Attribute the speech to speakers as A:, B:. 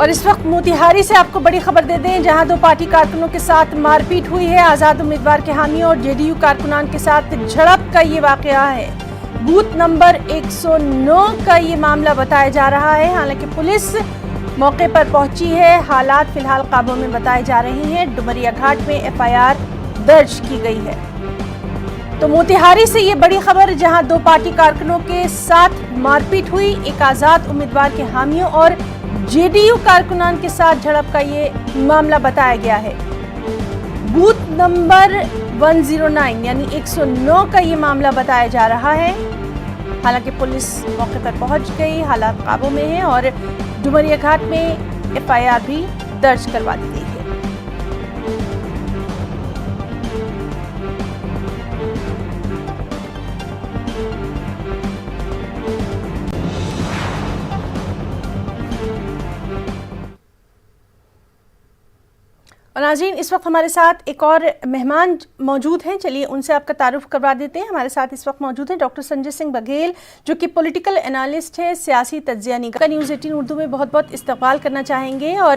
A: और इस वक्त मोतिहारी से आपको बड़ी खबर दे दें, जहां दो पार्टी कारकुनों के साथ मारपीट हुई है। आजाद उम्मीदवार के हामियों और जेडीयू कारकुनान के साथ झड़प का ये वाकया है। बूथ नंबर 109 का ये मामला बताया जा रहा है। हालांकि पुलिस मौके पर पहुंची है। हालात फिलहाल काबू में बताए जा रहे हैं। डुमरिया घाट में एफआईआर दर्ज की गई है। तो मोतिहारी से ये बड़ी खबर, जहां दो पार्टी कारकुनों के साथ मारपीट हुई। एक आजाद उम्मीदवार के हामियों और जेडीयू कारकुनान के साथ झड़प का ये मामला बताया गया है। बूथ नंबर 109 यानी 109 का ये मामला बताया जा रहा है। हालांकि पुलिस मौके पर पहुंच गई, हालात काबू में है और डुमरिया घाट में एफआईआर भी दर्ज करवा दी गई है। और नाज़रीन, इस वक्त हमारे साथ एक और मेहमान मौजूद हैं। चलिए उनसे आपका तारुफ करवा देते हैं। हमारे साथ इस वक्त मौजूद हैं डॉक्टर संजय सिंह बघेल, जो कि पॉलिटिकल एनालिस्ट है, सियासी तज्जिया निगार। न्यूज़ 18 उर्दू में बहुत बहुत इस्तकबाल करना चाहेंगे। और